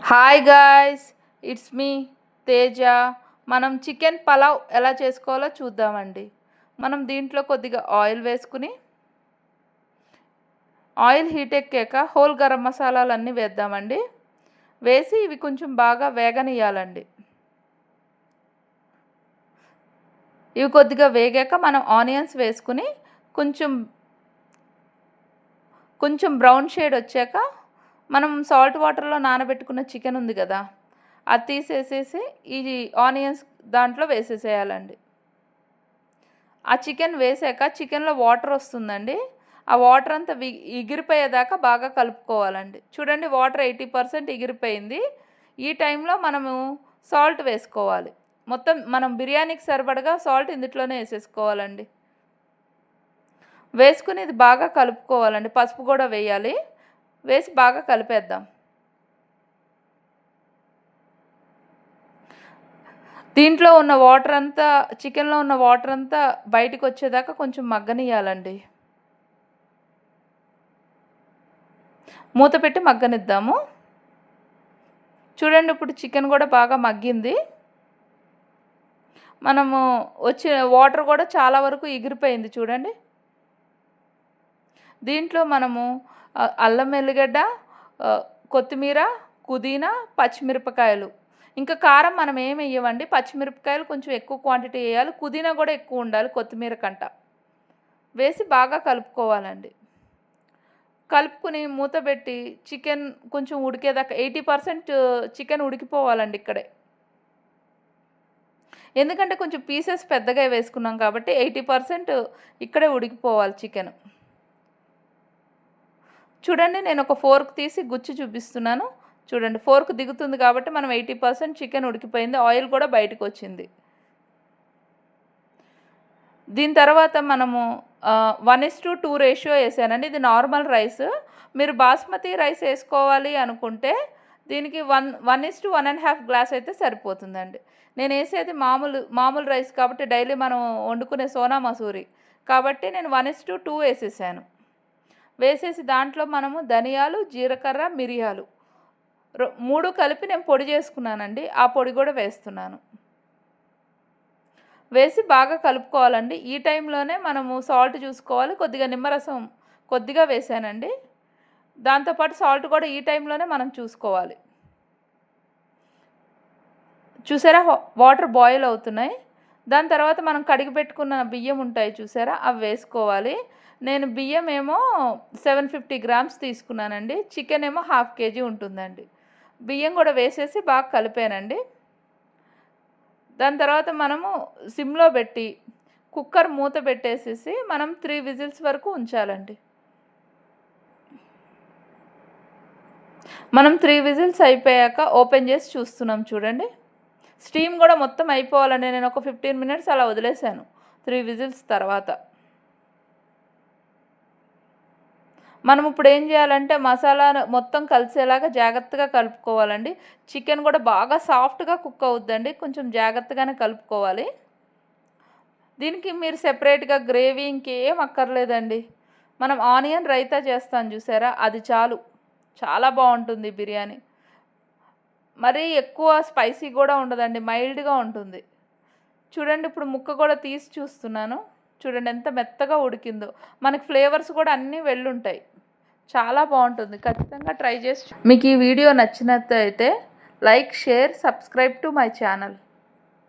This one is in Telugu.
Hi guys, it's me Teja. మనం చికెన్ పలావ్ ఎలా చేసుకోవాలో చూద్దామండి. మనం దీంట్లో కొద్దిగా ఆయిల్ వేసుకుని, ఆయిల్ హీట్ ఎక్కాక హోల్ గరం మసాలాలన్నీ వేద్దామండి. వేసి ఇవి కొంచెం బాగా వేగనియాలండి. ఇవి కొద్దిగా వేగాక మనం ఆనియన్స్ వేసుకుని కొంచెం బ్రౌన్ షేడ్ వచ్చాక మనం సాల్ట్ వాటర్లో నానబెట్టుకున్న చికెన్ ఉంది కదా, అది తీసేసేసి ఈ ఆనియన్స్ దాంట్లో వేసేసేయాలండి. ఆ చికెన్ వేసాక చికెన్లో వాటర్ వస్తుందండి. ఆ వాటర్ అంతా ఎగిరిపోయేదాకా బాగా కలుపుకోవాలండి. చూడండి, వాటర్ 80% ఎగిరిపోయింది. ఈ టైంలో మనము సాల్ట్ వేసుకోవాలి. మొత్తం మనం బిర్యానీకి సరిపడగా సాల్ట్ ఇందులోనే వేసేసుకోవాలండి. వేసుకుని ఇది బాగా కలుపుకోవాలండి. పసుపు కూడా వేయాలి. వేసి బాగా కలిపేద్దాం. దీంట్లో ఉన్న వాటర్ అంతా, చికెన్లో ఉన్న వాటర్ అంతా బయటకు వచ్చేదాకా కొంచెం మగ్గనియాలండి. మూత పెట్టి మగ్గనిద్దాము. చూడండి, ఇప్పుడు చికెన్ కూడా బాగా మగ్గింది. మనము వచ్చే వాటర్ కూడా చాలా వరకు ఎగిరిపోయింది చూడండి. దీంట్లో మనము అల్లం వెల్లిగడ్డ, కొత్తిమీర, పుదీనా, పచ్చిమిరపకాయలు, ఇంకా కారం మనం ఏమి వేయమండి. పచ్చిమిరపకాయలు కొంచెం ఎక్కువ క్వాంటిటీ వేయాలి. పుదీనా కూడా ఎక్కువ ఉండాలి కొత్తిమీర కంట. వేసి బాగా కలుపుకోవాలండి. కలుపుకుని మూత పెట్టి చికెన్ కొంచెం ఉడికేదాకా 80% చికెన్ ఉడికిపోవాలండి ఇక్కడే. ఎందుకంటే కొంచెం పీసెస్ పెద్దగా వేసుకున్నాం కాబట్టి 80% ఇక్కడే ఉడికిపోవాలి చికెన్. చూడండి, నేను ఒక ఫోర్క్ తీసి గుచ్చి చూపిస్తున్నాను. చూడండి, ఫోర్క్ దిగుతుంది కాబట్టి మనం 80% చికెన్ ఉడికిపోయింది. ఆయిల్ కూడా బయటకు వచ్చింది. దీని తర్వాత మనము 1:2 రేషియో వేసానండి. ఇది నార్మల్ రైస్. మీరు బాస్మతి రైస్ వేసుకోవాలి అనుకుంటే దీనికి 1:1.5 గ్లాస్ అయితే సరిపోతుందండి. నేను వేసేది మామూలు రైస్ కాబట్టి, డైలీ మనం వండుకునే సోనా మసూరి కాబట్టి నేను 1:2 వేసేసాను. వేసేసి దాంట్లో మనము ధనియాలు, జీలకర్ర, మిరియాలు 3 కలిపి నేను పొడి చేసుకున్నానండి. ఆ పొడి కూడా వేస్తున్నాను. వేసి బాగా కలుపుకోవాలండి. ఈ టైంలోనే మనము సాల్ట్ చూసుకోవాలి. కొద్దిగా నిమ్మరసం కొద్దిగా వేసానండి. దాంతోపాటు సాల్ట్ కూడా ఈ టైంలోనే మనం చూసుకోవాలి. చూసారా, వాటర్ బాయిల్ అవుతున్నాయి. దాని తర్వాత మనం కడిగి పెట్టుకున్న బియ్యం ఉంటాయి చూసారా, అవి వేసుకోవాలి. నేను బియ్యం ఏమో 750 గ్రామ్స్ తీసుకున్నానండి. చికెన్ ఏమో 1/2 kg ఉంటుందండి. బియ్యం కూడా వేసేసి బాగా కలిపానండి. దాని తర్వాత మనము సిమ్లో పెట్టి కుక్కర్ మూత పెట్టేసేసి మనం 3 విజిల్స్ వరకు ఉంచాలండి. మనం 3 విజిల్స్ అయిపోయాక ఓపెన్ చేసి చూస్తున్నాం చూడండి. స్టీమ్ కూడా మొత్తం అయిపోవాలండి. నేను ఒక 15 మినిట్స్ అలా వదిలేసాను 3 విజిల్స్ తర్వాత. మనం ఇప్పుడు ఏం చేయాలంటే మసాలా మొత్తం కలిసేలాగా జాగ్రత్తగా కలుపుకోవాలండి. చికెన్ కూడా బాగా సాఫ్ట్గా కుక్ అవుద్దండి. కొంచెం జాగ్రత్తగానే కలుపుకోవాలి. దీనికి మీరు సెపరేట్గా గ్రేవీ ఇంకేం అక్కర్లేదండి. మనం ఆనియన్ రైతా చేస్తాం చూసారా, అది చాలు. చాలా బాగుంటుంది బిర్యానీ. మరీ ఎక్కువ స్పైసీ కూడా ఉండదండి, మైల్డ్గా ఉంటుంది. చూడండి, ఇప్పుడు ముక్క కూడా తీసి చూస్తున్నాను. చూడండి ఎంత మెత్తగా ఉడికిందో. మనకి ఫ్లేవర్స్ కూడా అన్నీ వెళ్ళుంటాయి. చాలా బాగుంటుంది. ఖచ్చితంగా ట్రై చేసి. మీకు ఈ వీడియో నచ్చినట్లయితే like, share, subscribe to my channel.